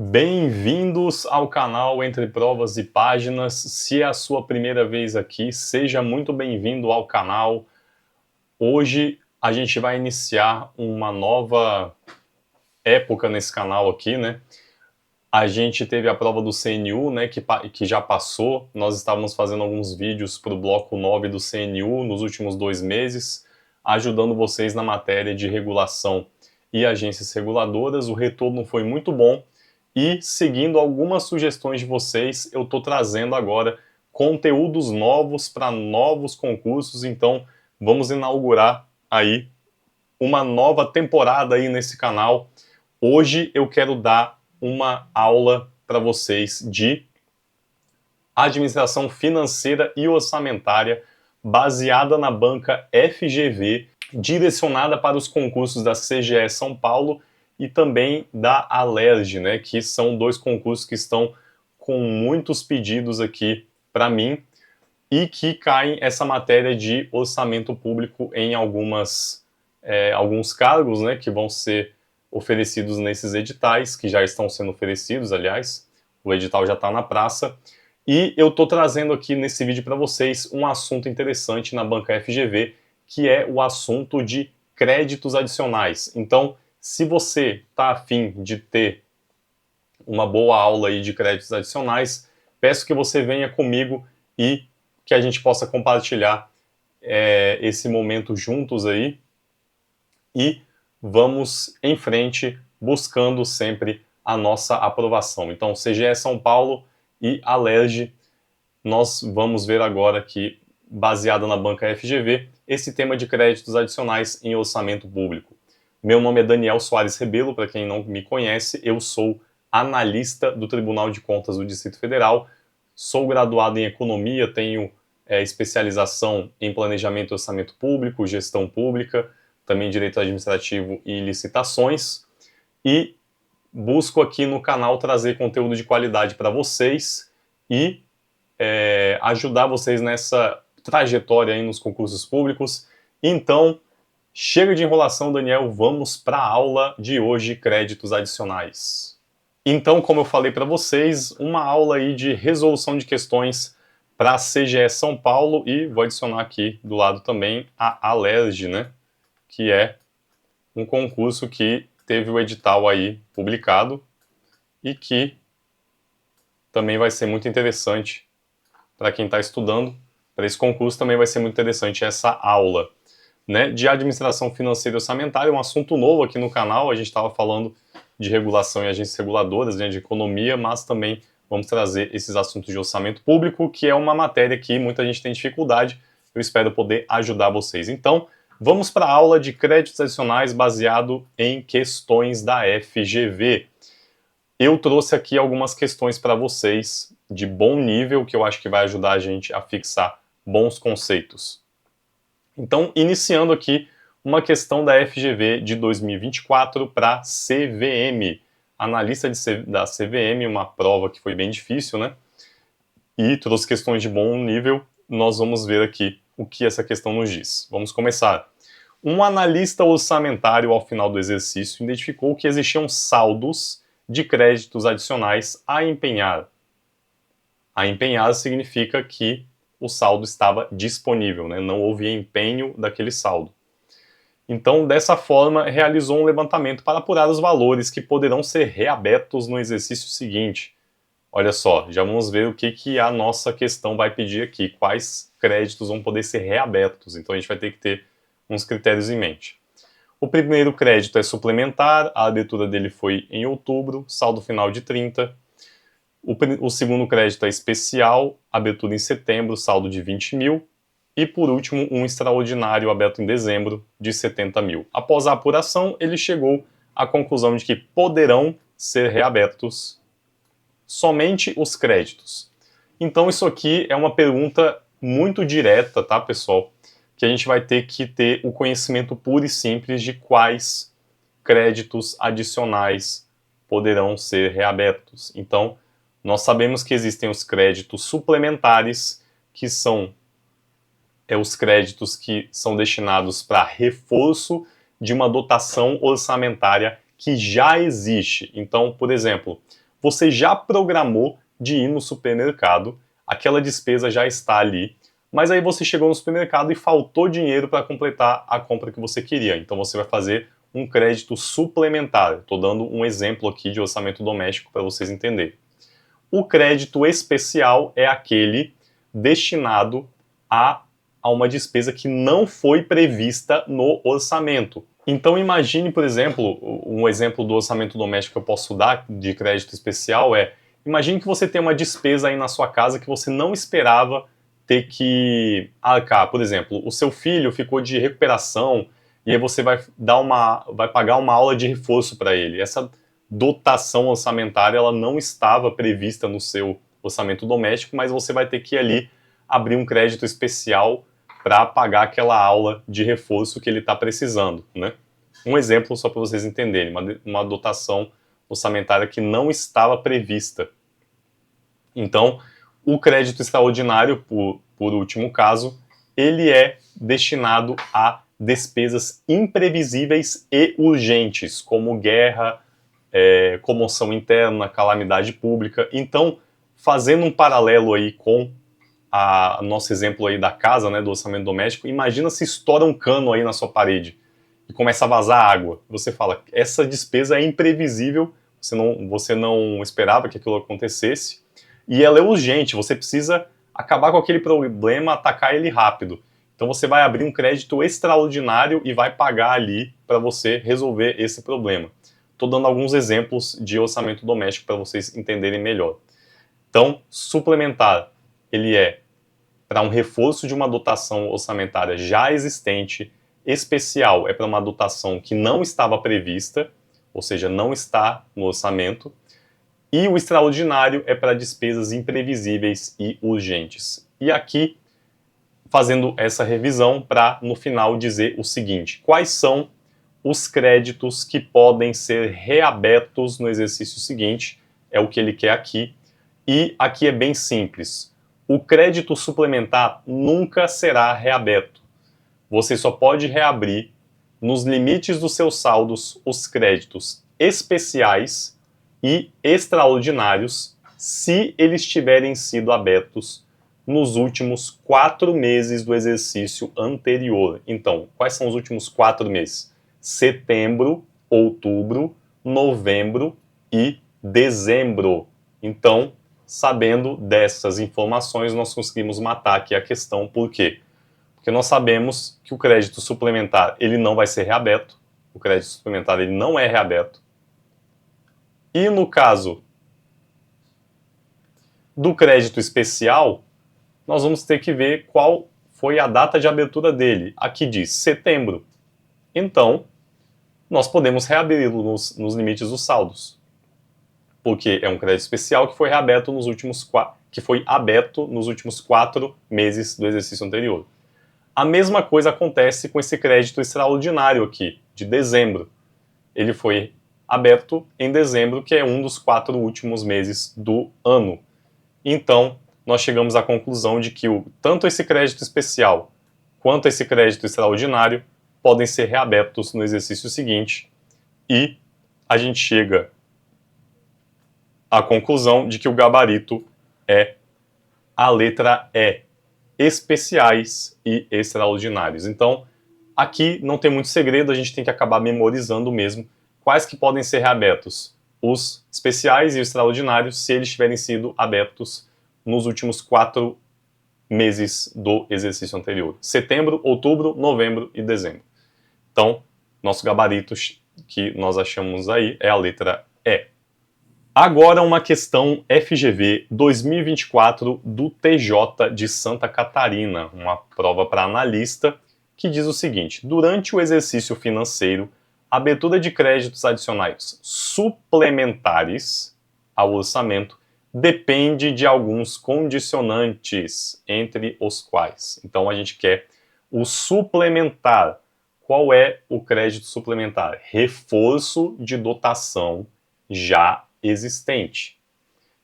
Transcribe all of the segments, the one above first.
Bem-vindos ao canal Entre Provas e Páginas. Se é a sua primeira vez aqui, seja muito bem-vindo ao canal. Hoje a gente vai iniciar uma nova época nesse canal aqui, né? A gente teve a prova do CNU, né, que já passou. Nós estávamos fazendo alguns vídeos para o bloco 9 do CNU nos últimos 2 meses, ajudando vocês na matéria de regulação e agências reguladoras. O retorno foi muito bom. E, seguindo algumas sugestões de vocês, eu estou trazendo agora conteúdos novos para novos concursos. Então, vamos inaugurar aí uma nova temporada aí nesse canal. Hoje eu quero dar uma aula para vocês de administração financeira e orçamentária baseada na banca FGV, direcionada para os concursos da CGE São Paulo e também da Alerj, né, que são dois concursos que estão com muitos pedidos aqui para mim e que caem essa matéria de orçamento público em alguns cargos, né, que vão ser oferecidos nesses editais, que já estão sendo oferecidos, aliás, o edital já está na praça. E eu estou trazendo aqui nesse vídeo para vocês um assunto interessante na banca FGV, que é o assunto de créditos adicionais. Então, se você está afim de ter uma boa aula aí de créditos adicionais, peço que você venha comigo e que a gente possa compartilhar esse momento juntos aí e vamos em frente buscando sempre a nossa aprovação. Então, CGE São Paulo e Alerj, nós vamos ver agora que, baseado na banca FGV, esse tema de créditos adicionais em orçamento público. Meu nome é Daniel Soares Rebelo, para quem não me conhece, eu sou analista do Tribunal de Contas do Distrito Federal, sou graduado em Economia, tenho especialização em Planejamento e Orçamento Público, Gestão Pública, também Direito Administrativo e Licitações, e busco aqui no canal trazer conteúdo de qualidade para vocês e ajudar vocês nessa trajetória aí nos concursos públicos. Então, chega de enrolação, Daniel, vamos para a aula de hoje, créditos adicionais. Então, como eu falei para vocês, uma aula aí de resolução de questões para a CGE São Paulo e vou adicionar aqui do lado também a Alerj, né, que é um concurso que teve o edital aí publicado e que também vai ser muito interessante para quem está estudando. Para esse concurso também vai ser muito interessante essa aula, né, de administração financeira e orçamentária, um assunto novo aqui no canal. A gente estava falando de regulação e agências reguladoras, né, de economia, mas também vamos trazer esses assuntos de orçamento público, que é uma matéria que muita gente tem dificuldade. Eu espero poder ajudar vocês. Então, vamos para a aula de créditos adicionais baseado em questões da FGV. Eu trouxe aqui algumas questões para vocês de bom nível, que eu acho que vai ajudar a gente a fixar bons conceitos. Então, iniciando aqui uma questão da FGV de 2024 para CVM. Analista da CVM, uma prova que foi bem difícil, né? E trouxe questões de bom nível. Nós vamos ver aqui o que essa questão nos diz. Vamos começar. Um analista orçamentário, ao final do exercício, identificou que existiam saldos de créditos adicionais a empenhar. A empenhar significa que o saldo estava disponível, né? Não houve empenho daquele saldo. Então, dessa forma, realizou um levantamento para apurar os valores que poderão ser reabertos no exercício seguinte. Olha só, já vamos ver o que a nossa questão vai pedir aqui, quais créditos vão poder ser reabertos. Então, a gente vai ter que ter uns critérios em mente. O primeiro crédito é suplementar, a abertura dele foi em outubro, saldo final de 30. O segundo crédito é especial, abertura em setembro, saldo de 20 mil. E por último, um extraordinário aberto em dezembro, de 70 mil. Após a apuração, ele chegou à conclusão de que poderão ser reabertos somente os créditos. Então isso aqui é uma pergunta muito direta, tá, pessoal? Que a gente vai ter que ter o conhecimento puro e simples de quais créditos adicionais poderão ser reabertos. Então, nós sabemos que existem os créditos suplementares, que são os créditos que são destinados para reforço de uma dotação orçamentária que já existe. Então, por exemplo, você já programou de ir no supermercado, aquela despesa já está ali, mas aí você chegou no supermercado e faltou dinheiro para completar a compra que você queria. Então você vai fazer um crédito suplementar. Estou dando um exemplo aqui de orçamento doméstico para vocês entenderem. O crédito especial é aquele destinado a uma despesa que não foi prevista no orçamento. Então imagine, por exemplo, um exemplo do orçamento doméstico que eu posso dar de crédito especial é, imagine que você tem uma despesa aí na sua casa que você não esperava ter que arcar. Por exemplo, o seu filho ficou de recuperação e aí você vai pagar uma aula de reforço para ele. Essa dotação orçamentária ela não estava prevista no seu orçamento doméstico, mas você vai ter que ali abrir um crédito especial para pagar aquela aula de reforço que ele está precisando, né? Um exemplo só para vocês entenderem, uma dotação orçamentária que não estava prevista. Então, o crédito extraordinário, por último caso, ele é destinado a despesas imprevisíveis e urgentes, como guerra, comoção interna, calamidade pública. Então, fazendo um paralelo aí com nosso exemplo aí da casa, né, do orçamento doméstico, imagina se estoura um cano aí na sua parede e começa a vazar água. Você fala, essa despesa é imprevisível, você não esperava que aquilo acontecesse, e ela é urgente, você precisa acabar com aquele problema, atacar ele rápido. Então você vai abrir um crédito extraordinário e vai pagar ali para você resolver esse problema. Estou dando alguns exemplos de orçamento doméstico para vocês entenderem melhor. Então, suplementar, ele é para um reforço de uma dotação orçamentária já existente. Especial é para uma dotação que não estava prevista, ou seja, não está no orçamento. E o extraordinário é para despesas imprevisíveis e urgentes. E aqui, fazendo essa revisão para, no final, dizer o seguinte: quais são os créditos que podem ser reabertos no exercício seguinte? É o que ele quer aqui. E aqui é bem simples. O crédito suplementar nunca será reaberto. Você só pode reabrir, nos limites dos seus saldos, os créditos especiais e extraordinários se eles tiverem sido abertos nos últimos 4 meses do exercício anterior. Então, quais são os últimos 4 meses? Setembro, outubro, novembro e dezembro. Então, sabendo dessas informações, nós conseguimos matar aqui a questão. Por quê? Porque nós sabemos que o crédito suplementar ele não vai ser reaberto. O crédito suplementar ele não é reaberto. E no caso do crédito especial, nós vamos ter que ver qual foi a data de abertura dele. Aqui diz setembro. Então, nós podemos reabri-lo nos limites dos saldos. Porque é um crédito especial que foi aberto nos últimos 4 meses do exercício anterior. A mesma coisa acontece com esse crédito extraordinário aqui, de dezembro. Ele foi aberto em dezembro, que é um dos 4 últimos meses do ano. Então, nós chegamos à conclusão de que tanto esse crédito especial quanto esse crédito extraordinário podem ser reabertos no exercício seguinte, e a gente chega à conclusão de que o gabarito é a letra E, especiais e extraordinários. Então, aqui não tem muito segredo, a gente tem que acabar memorizando mesmo quais que podem ser reabertos. Os especiais e os extraordinários, se eles tiverem sido abertos nos últimos 4 meses do exercício anterior. Setembro, outubro, novembro e dezembro. Então, nosso gabarito que nós achamos aí é a letra E. Agora uma questão FGV 2024 do TJ de Santa Catarina, uma prova para analista, que diz o seguinte: durante o exercício financeiro, a abertura de créditos adicionais suplementares ao orçamento depende de alguns condicionantes, entre os quais. Então a gente quer o suplementar. Qual é o crédito suplementar? Reforço de dotação já existente.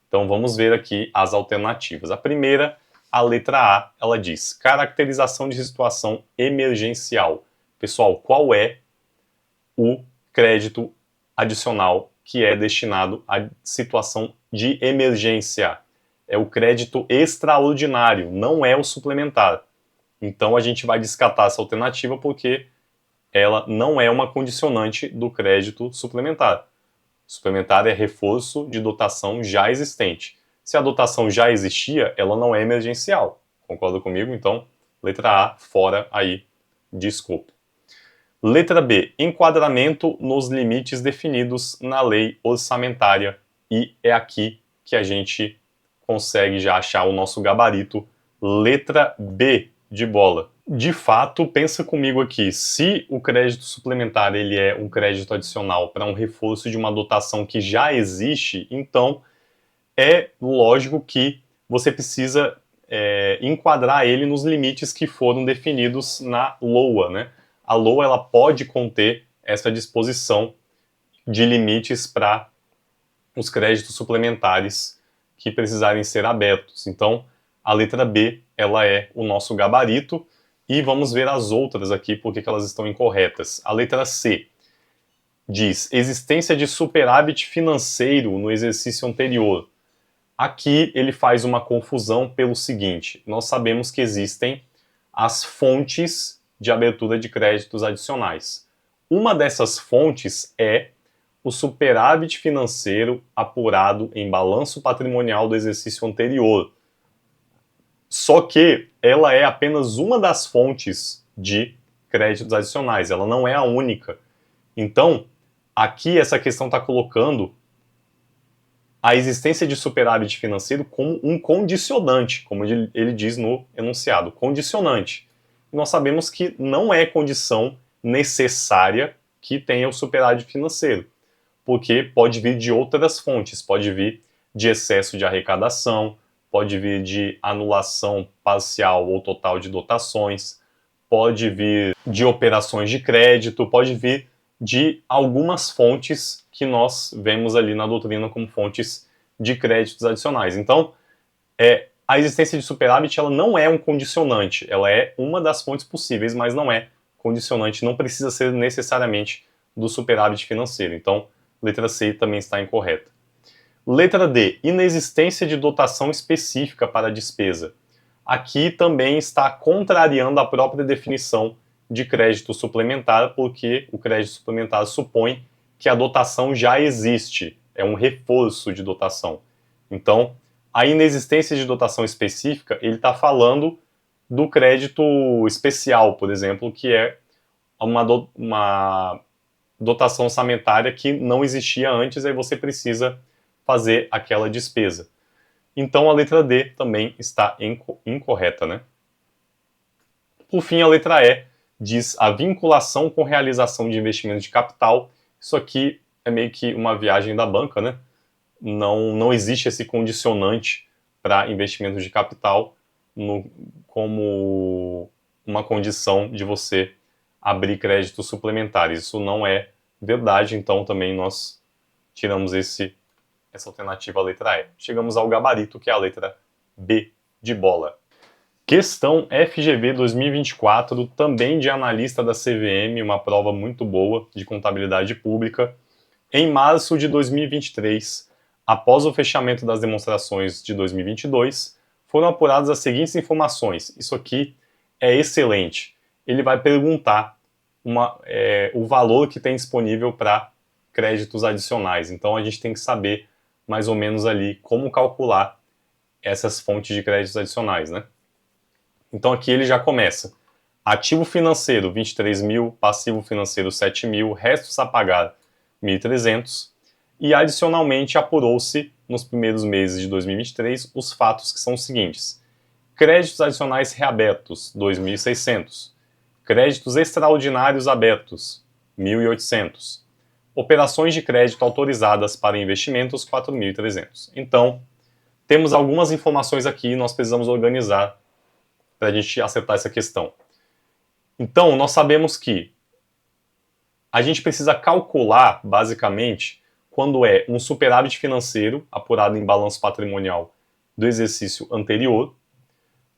Então vamos ver aqui as alternativas. A primeira, a letra A, ela diz caracterização de situação emergencial. Pessoal, qual é o crédito adicional que é destinado à situação de emergência. É o crédito extraordinário, não é o suplementar. Então a gente vai descartar essa alternativa porque ela não é uma condicionante do crédito suplementar. Suplementar é reforço de dotação já existente. Se a dotação já existia, ela não é emergencial. Concorda comigo? Então, letra A, fora aí de escopo. Letra B, enquadramento nos limites definidos na lei orçamentária. E é aqui que a gente consegue já achar o nosso gabarito. Letra B de bola. De fato, pensa comigo aqui, se o crédito suplementar ele é um crédito adicional para um reforço de uma dotação que já existe, então é lógico que você precisa enquadrar ele nos limites que foram definidos na LOA, né? A LOA ela pode conter essa disposição de limites para os créditos suplementares que precisarem ser abertos. Então, a letra B ela é o nosso gabarito. E vamos ver as outras aqui, porque elas estão incorretas. A letra C diz existência de superávit financeiro no exercício anterior. Aqui ele faz uma confusão pelo seguinte: nós sabemos que existem as fontes de abertura de créditos adicionais. Uma dessas fontes é o superávit financeiro apurado em balanço patrimonial do exercício anterior. Só que ela é apenas uma das fontes de créditos adicionais, ela não é a única. Então, aqui essa questão está colocando a existência de superávit financeiro como um condicionante, como ele diz no enunciado, condicionante. E nós sabemos que não é condição necessária que tenha o superávit financeiro, porque pode vir de outras fontes, pode vir de excesso de arrecadação, pode vir de anulação parcial ou total de dotações, pode vir de operações de crédito, pode vir de algumas fontes que nós vemos ali na doutrina como fontes de créditos adicionais. Então, a existência de superávit ela não é um condicionante, ela é uma das fontes possíveis, mas não é condicionante, não precisa ser necessariamente do superávit financeiro. Então, letra C também está incorreta. Letra D, inexistência de dotação específica para a despesa. Aqui também está contrariando a própria definição de crédito suplementar, porque o crédito suplementar supõe que a dotação já existe, é um reforço de dotação. Então, a inexistência de dotação específica, ele está falando do crédito especial, por exemplo, que é uma dotação orçamentária que não existia antes, aí você precisa fazer aquela despesa. Então a letra D também está incorreta, né? Por fim, a letra E diz a vinculação com realização de investimentos de capital. Isso aqui é meio que uma viagem da banca, né? Não existe esse condicionante para investimentos de capital como uma condição de você abrir créditos suplementares. Isso não é verdade, então também nós tiramos essa alternativa, a letra E. Chegamos ao gabarito, que é a letra B de bola. Questão FGV 2024, também de analista da CVM, uma prova muito boa de contabilidade pública. Em março de 2023, após o fechamento das demonstrações de 2022, foram apuradas as seguintes informações. Isso aqui é excelente. Ele vai perguntar o valor que tem disponível para créditos adicionais. Então a gente tem que saber mais ou menos ali como calcular essas fontes de créditos adicionais, né? Então aqui ele já começa. Ativo financeiro 23 mil, passivo financeiro 7 mil, restos a pagar 1.300 e adicionalmente apurou-se nos primeiros meses de 2023 os fatos que são os seguintes. Créditos adicionais reabertos 2.600, créditos extraordinários abertos 1.800, operações de crédito autorizadas para investimentos 4.300. Então, temos algumas informações aqui e nós precisamos organizar para a gente acertar essa questão. Então, nós sabemos que a gente precisa calcular, basicamente, quando é um superávit financeiro apurado em balanço patrimonial do exercício anterior,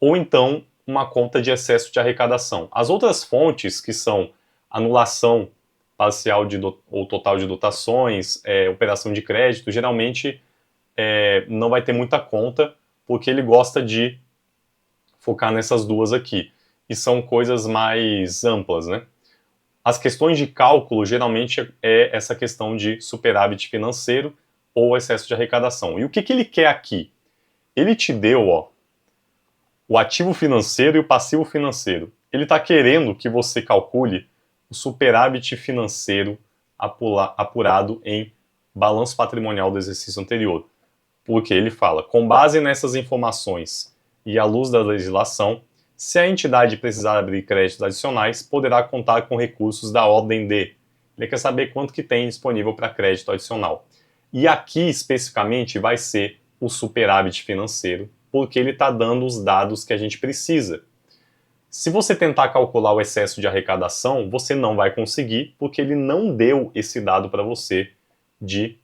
ou então uma conta de excesso de arrecadação. As outras fontes, que são anulação parcial ou total de dotações, operação de crédito, geralmente não vai ter muita conta, porque ele gosta de focar nessas duas aqui. E são coisas mais amplas, né? As questões de cálculo, geralmente, é essa questão de superávit financeiro ou excesso de arrecadação. E o que ele quer aqui? Ele te deu, ó, o ativo financeiro e o passivo financeiro. Ele está querendo que você calcule o superávit financeiro apurado em balanço patrimonial do exercício anterior. Porque ele fala, com base nessas informações e à luz da legislação, se a entidade precisar abrir créditos adicionais, poderá contar com recursos da ordem de. Ele quer saber quanto que tem disponível para crédito adicional. E aqui, especificamente, vai ser o superávit financeiro, porque ele está dando os dados que a gente precisa. Se você tentar calcular o excesso de arrecadação, você não vai conseguir, porque ele não deu esse dado para você de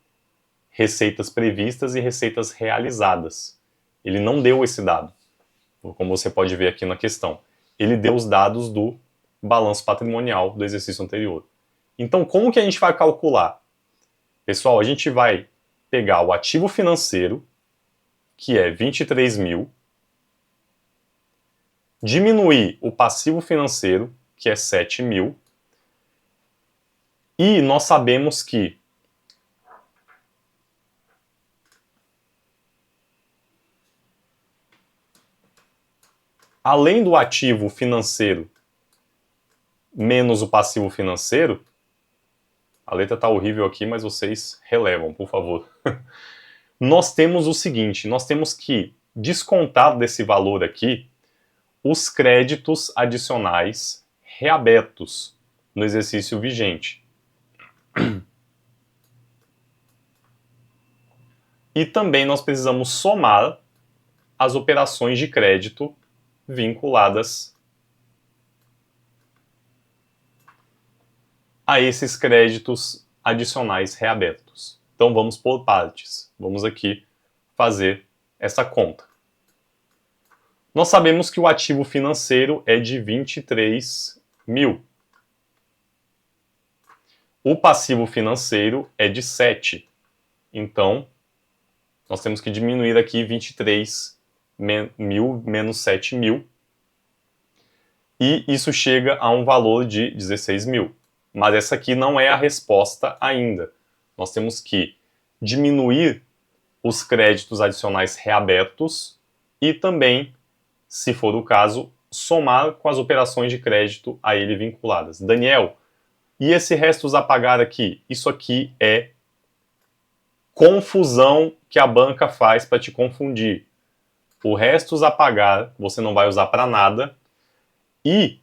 receitas previstas e receitas realizadas. Ele não deu esse dado, como você pode ver aqui na questão. Ele deu os dados do balanço patrimonial do exercício anterior. Então, como que a gente vai calcular? Pessoal, a gente vai pegar o ativo financeiro, que é 23 mil, diminuir o passivo financeiro, que é 7 mil, e nós sabemos que além do ativo financeiro menos o passivo financeiro, a letra está horrível aqui, mas vocês relevam, por favor. Nós temos o seguinte, nós temos que descontar desse valor aqui os créditos adicionais reabertos no exercício vigente. E também nós precisamos somar as operações de crédito vinculadas a esses créditos adicionais reabertos. Então vamos por partes. Vamos aqui fazer essa conta. Nós sabemos que o ativo financeiro é de 23 mil. O passivo financeiro é de 7. Então, nós temos que diminuir aqui 23 mil menos 7 mil. E isso chega a um valor de 16 mil. Mas essa aqui não é a resposta ainda. Nós temos que diminuir os créditos adicionais reabertos e também, se for o caso, somar com as operações de crédito a ele vinculadas. Daniel, e esse restos a pagar aqui? Isso aqui é confusão que a banca faz para te confundir. O restos a pagar você não vai usar para nada. E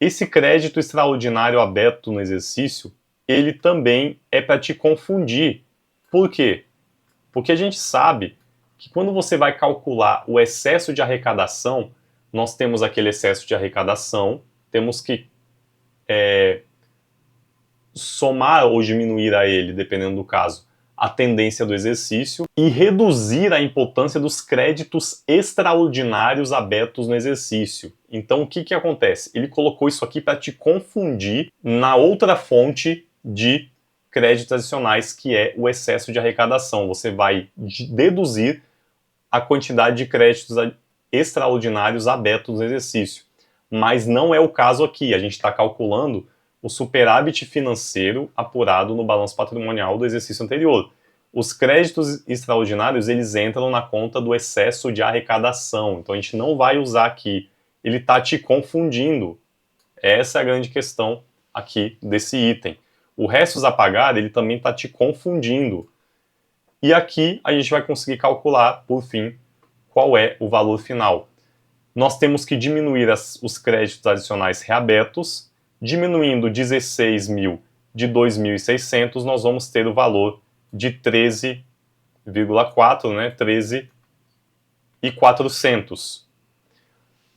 esse crédito extraordinário aberto no exercício, ele também é para te confundir. Por quê? Porque a gente sabe que quando você vai calcular o excesso de arrecadação, nós temos aquele excesso de arrecadação, temos que somar ou diminuir a ele, dependendo do caso, a tendência do exercício e reduzir a importância dos créditos extraordinários abertos no exercício. Então, o que acontece? Ele colocou isso aqui para te confundir na outra fonte de créditos adicionais, que é o excesso de arrecadação. Você vai deduzir a quantidade de créditos extraordinários abertos no exercício. Mas não é o caso aqui. A gente está calculando o superávit financeiro apurado no balanço patrimonial do exercício anterior. Os créditos extraordinários, eles entram na conta do excesso de arrecadação. Então, a gente não vai usar aqui. Ele está te confundindo. Essa é a grande questão aqui desse item. O restos a pagar, ele também está te confundindo. E aqui a gente vai conseguir calcular, por fim, qual é o valor final. Nós temos que diminuir os créditos adicionais reabertos. Diminuindo 16 mil de 2.600, nós vamos ter o valor de 13,4, né? 13.400.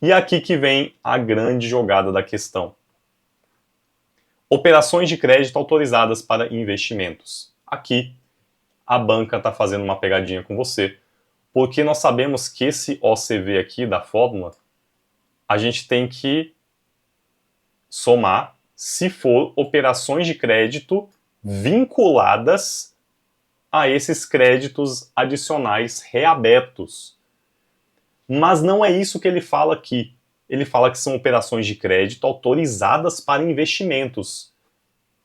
E aqui que vem a grande jogada da questão. Operações de crédito autorizadas para investimentos. Aqui, a banca está fazendo uma pegadinha com você, porque nós sabemos que esse OCV aqui da fórmula, a gente tem que somar se for operações de crédito vinculadas a esses créditos adicionais reabertos. Mas não é isso que ele fala aqui. Ele fala que são operações de crédito autorizadas para investimentos.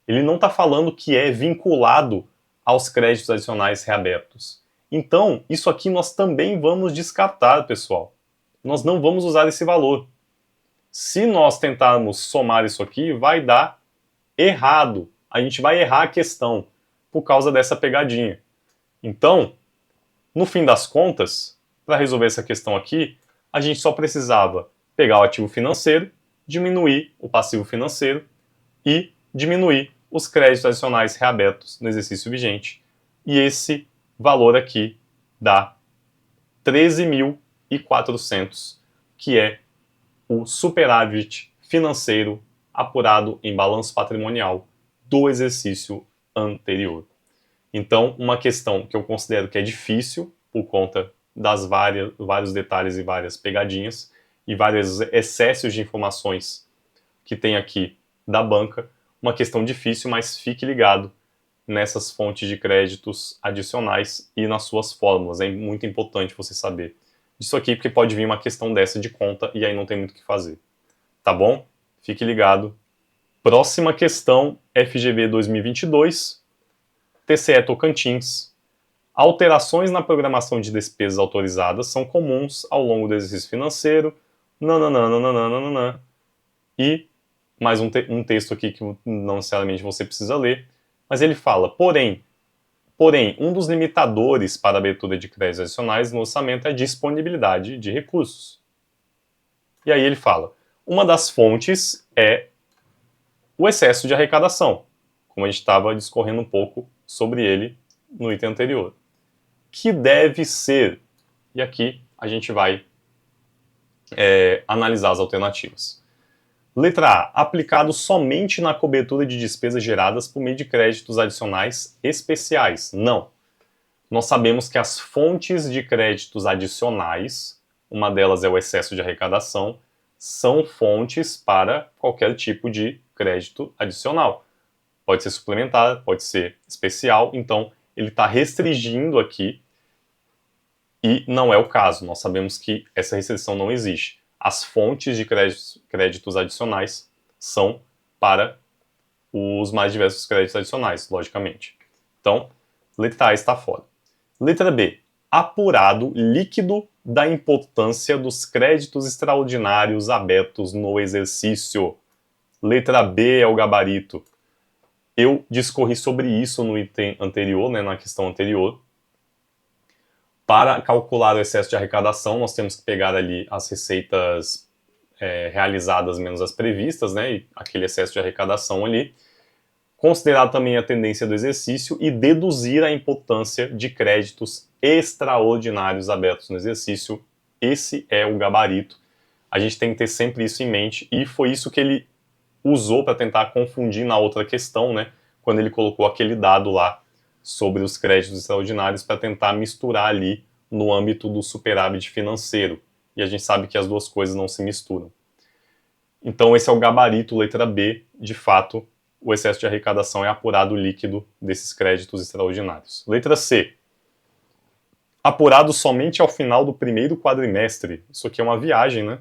Ele não está falando que é vinculado aos créditos adicionais reabertos. Então, isso aqui nós também vamos descartar, pessoal. Nós não vamos usar esse valor. Se nós tentarmos somar isso aqui, vai dar errado. A gente vai errar a questão por causa dessa pegadinha. Então, no fim das contas, para resolver essa questão aqui, a gente só precisava pegar o ativo financeiro, diminuir o passivo financeiro e diminuir os créditos adicionais reabertos no exercício vigente. E esse valor aqui dá 13.400, que é o superávit financeiro apurado em balanço patrimonial do exercício anterior. Então, uma questão que eu considero que é difícil, por conta das vários detalhes e várias pegadinhas, e vários excessos de informações que tem aqui da banca, uma questão difícil, mas fique ligado nessas fontes de créditos adicionais e nas suas fórmulas. É muito importante você saber disso aqui, porque pode vir uma questão dessa de conta e aí não tem muito o que fazer. Tá bom? Fique ligado. Próxima questão, FGV 2022, TCE Tocantins. Alterações na programação de despesas autorizadas são comuns ao longo do exercício financeiro. Nananana. E mais um texto aqui que não necessariamente você precisa ler, mas ele fala, porém, um dos limitadores para a abertura de créditos adicionais no orçamento é a disponibilidade de recursos. E aí ele fala, uma das fontes é o excesso de arrecadação, como a gente estava discorrendo um pouco sobre ele no item anterior, que deve ser, e aqui a gente vai analisar as alternativas. Letra A. Aplicado somente na cobertura de despesas geradas por meio de créditos adicionais especiais. Não. Nós sabemos que as fontes de créditos adicionais, uma delas é o excesso de arrecadação, são fontes para qualquer tipo de crédito adicional. Pode ser suplementar, pode ser especial, então ele está restringindo aqui e não é o caso. Nós sabemos que essa restrição não existe. As fontes de créditos adicionais são para os mais diversos créditos adicionais, logicamente. Então, letra A está fora. Letra B. Apurado líquido da importância dos créditos extraordinários abertos no exercício. Letra B é o gabarito. Eu discorri sobre isso no item anterior, na questão anterior. Para calcular o excesso de arrecadação, nós temos que pegar ali as receitas realizadas menos as previstas, e aquele excesso de arrecadação ali, considerar também a tendência do exercício e deduzir a importância de créditos extraordinários abertos no exercício. Esse é o gabarito. A gente tem que ter sempre isso em mente, e foi isso que ele usou para tentar confundir na outra questão, quando ele colocou aquele dado lá sobre os créditos extraordinários para tentar misturar ali no âmbito do superávit financeiro. E a gente sabe que as duas coisas não se misturam. Então esse é o gabarito, letra B. De fato, o excesso de arrecadação é apurado líquido desses créditos extraordinários. Letra C. Apurado somente ao final do primeiro quadrimestre. Isso aqui é uma viagem,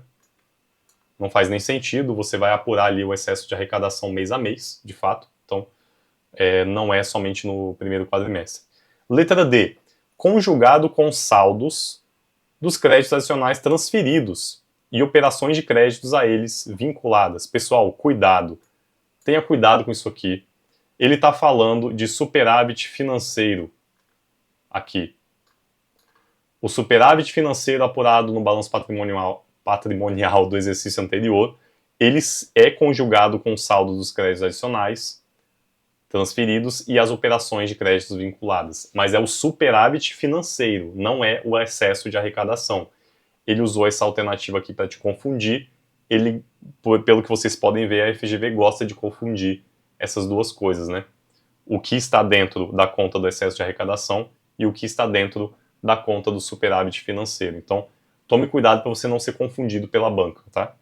Não faz nem sentido. Você vai apurar ali o excesso de arrecadação mês a mês, de fato. Então, não é somente no primeiro quadrimestre. Letra D. Conjugado com saldos dos créditos adicionais transferidos e operações de créditos a eles vinculadas. Pessoal, cuidado. Tenha cuidado com isso aqui. Ele está falando de superávit financeiro aqui. O superávit financeiro apurado no balanço patrimonial do exercício anterior, ele é conjugado com o saldo dos créditos adicionais transferidos e as operações de créditos vinculadas. Mas é o superávit financeiro, não é o excesso de arrecadação. Ele usou essa alternativa aqui para te confundir. Ele, pelo que vocês podem ver, a FGV gosta de confundir essas duas coisas, O que está dentro da conta do excesso de arrecadação e o que está dentro da conta do superávit financeiro. Então, tome cuidado para você não ser confundido pela banca, tá?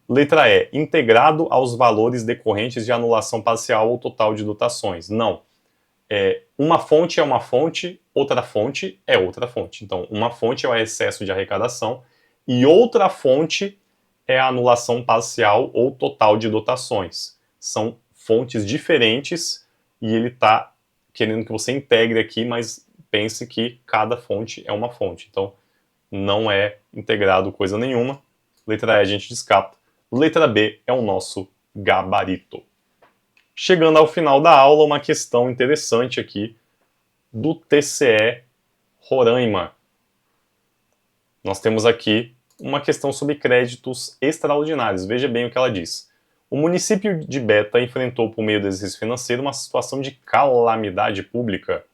Letra E, integrado aos valores decorrentes de anulação parcial ou total de dotações. Não. Uma fonte é uma fonte, outra fonte é outra fonte. Então, uma fonte é o excesso de arrecadação e outra fonte é a anulação parcial ou total de dotações. São fontes diferentes e ele está querendo que você integre aqui, mas pense que cada fonte é uma fonte. Então, não é integrado coisa nenhuma. Letra E a gente descarta. Letra B é o nosso gabarito. Chegando ao final da aula, uma questão interessante aqui do TCE Roraima. Nós temos aqui uma questão sobre créditos extraordinários. Veja bem o que ela diz. O município de Beta enfrentou, por meio do exercício financeiro, uma situação de calamidade pública.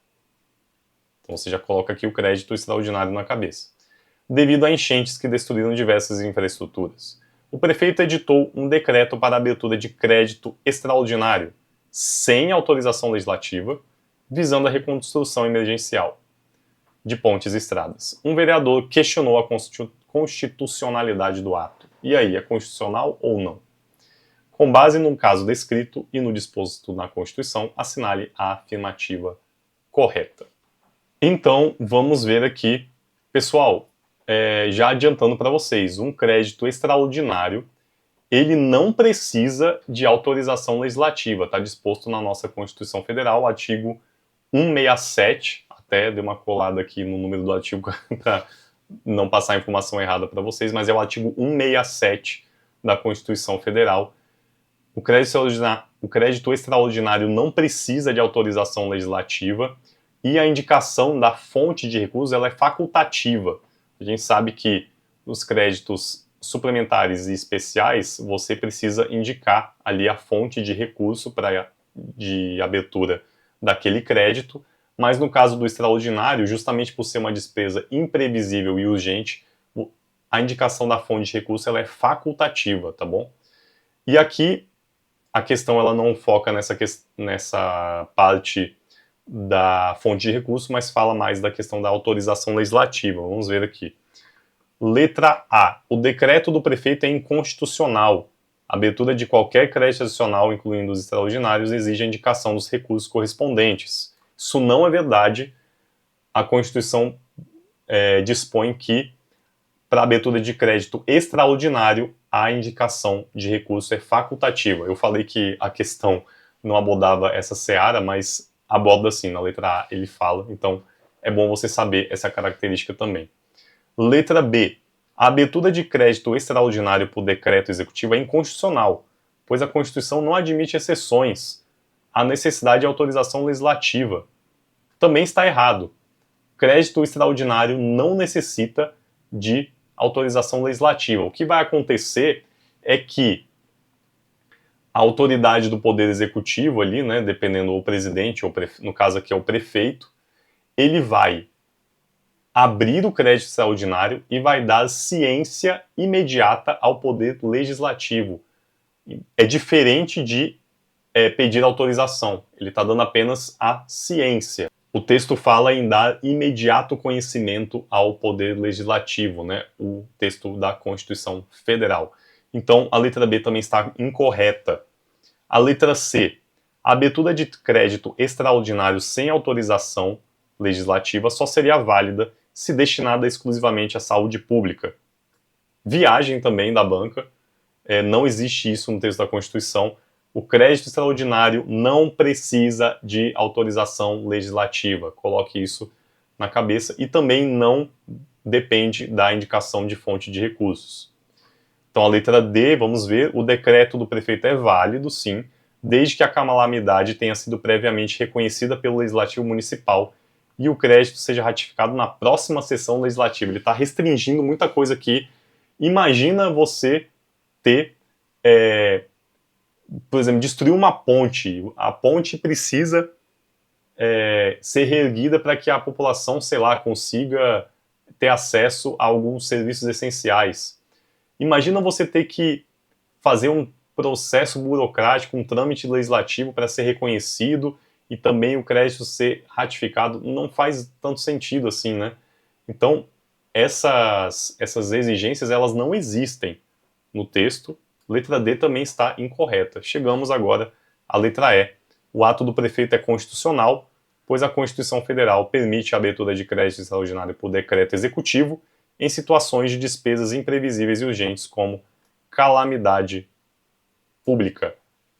Então você já coloca aqui o crédito extraordinário na cabeça. Devido a enchentes que destruíram diversas infraestruturas. O prefeito editou um decreto para a abertura de crédito extraordinário, sem autorização legislativa, visando a reconstrução emergencial de pontes e estradas. Um vereador questionou a constitucionalidade do ato. E aí, é constitucional ou não? Com base no caso descrito e no disposto na Constituição, assinale a afirmativa correta. Então, vamos ver aqui, pessoal, já adiantando para vocês, um crédito extraordinário, ele não precisa de autorização legislativa, está disposto na nossa Constituição Federal, artigo 167, até dei uma colada aqui no número do artigo para não passar a informação errada para vocês, mas é o artigo 167 da Constituição Federal. O crédito extraordinário não precisa de autorização legislativa e a indicação da fonte de recursos ela é facultativa. A gente sabe que nos créditos suplementares e especiais, você precisa indicar ali a fonte de recurso de abertura daquele crédito, mas no caso do extraordinário, justamente por ser uma despesa imprevisível e urgente, a indicação da fonte de recurso ela é facultativa, tá bom? E aqui a questão ela não foca nessa parte da fonte de recurso, mas fala mais da questão da autorização legislativa. Vamos ver aqui. Letra A. O decreto do prefeito é inconstitucional. A abertura de qualquer crédito adicional, incluindo os extraordinários, exige a indicação dos recursos correspondentes. Isso não é verdade. A Constituição dispõe que, para a abertura de crédito extraordinário, a indicação de recurso é facultativa. Eu falei que a questão não abordava essa seara, mas aborda sim, na letra A ele fala, então é bom você saber essa característica também. Letra B. A abertura de crédito extraordinário por decreto executivo é inconstitucional, pois a Constituição não admite exceções à necessidade de autorização legislativa. Também está errado. Crédito extraordinário não necessita de autorização legislativa. O que vai acontecer é que a autoridade do Poder Executivo ali, né, dependendo do presidente, ou no caso aqui é o prefeito, ele vai abrir o crédito extraordinário e vai dar ciência imediata ao Poder Legislativo. É diferente de pedir autorização. Ele está dando apenas a ciência. O texto fala em dar imediato conhecimento ao Poder Legislativo, né, o texto da Constituição Federal. Então, a letra B também está incorreta. A letra C. A abertura de crédito extraordinário sem autorização legislativa só seria válida se destinada exclusivamente à saúde pública. Viagem também da banca. Não existe isso no texto da Constituição. O crédito extraordinário não precisa de autorização legislativa. Coloque isso na cabeça. E também não depende da indicação de fonte de recursos. Então, a letra D, vamos ver, o decreto do prefeito é válido, sim, desde que a calamidade tenha sido previamente reconhecida pelo Legislativo Municipal e o crédito seja ratificado na próxima sessão legislativa. Ele está restringindo muita coisa aqui. Imagina você ter, por exemplo, destruir uma ponte. A ponte precisa ser reerguida para que a população, sei lá, consiga ter acesso a alguns serviços essenciais. Imagina você ter que fazer um processo burocrático, um trâmite legislativo para ser reconhecido e também o crédito ser ratificado. Não faz tanto sentido assim, né? Então, essas exigências, elas não existem no texto Letra D também está incorreta. Chegamos agora à letra E. O ato do prefeito é constitucional, pois a Constituição Federal permite a abertura de crédito extraordinário por decreto executivo em situações de despesas imprevisíveis e urgentes, como calamidade pública.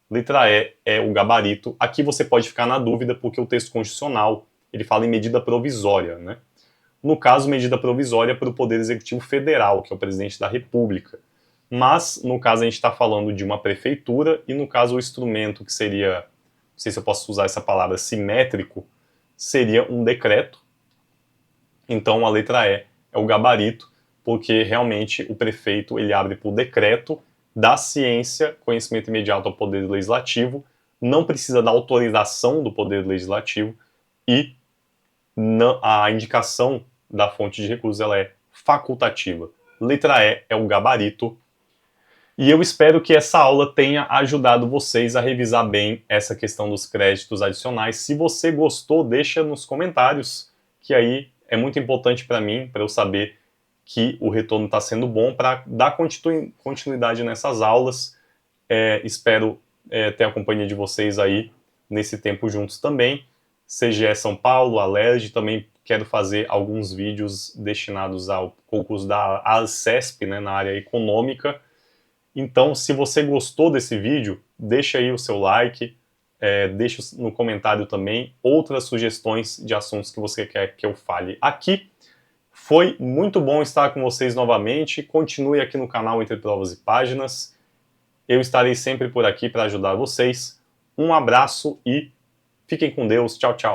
Letra E é o gabarito. Aqui você pode ficar na dúvida porque o texto constitucional ele fala em medida provisória, né? No caso, medida provisória para o Poder Executivo Federal, que é o presidente da República. Mas, no caso, a gente está falando de uma prefeitura e, no caso, o instrumento que seria, não sei se eu posso usar essa palavra, simétrico, seria um decreto. Então, a letra E é o gabarito, porque realmente o prefeito ele abre por decreto, dá ciência, conhecimento imediato ao Poder Legislativo, não precisa da autorização do Poder Legislativo e a indicação da fonte de recursos ela é facultativa. Letra E é o gabarito. E eu espero que essa aula tenha ajudado vocês a revisar bem essa questão dos créditos adicionais. Se você gostou, deixa nos comentários, que aí é muito importante para mim, para eu saber que o retorno está sendo bom, para dar continuidade nessas aulas. Espero ter a companhia de vocês aí nesse tempo juntos também. CGE São Paulo, Alerj, também quero fazer alguns vídeos destinados ao concurso da ASESP, né, na área econômica. Então, se você gostou desse vídeo, deixa aí o seu like, deixa no comentário também outras sugestões de assuntos que você quer que eu fale aqui. Foi muito bom estar com vocês novamente. Continue aqui no canal Entre Provas e Páginas. Eu estarei sempre por aqui para ajudar vocês. Um abraço e fiquem com Deus. Tchau, tchau.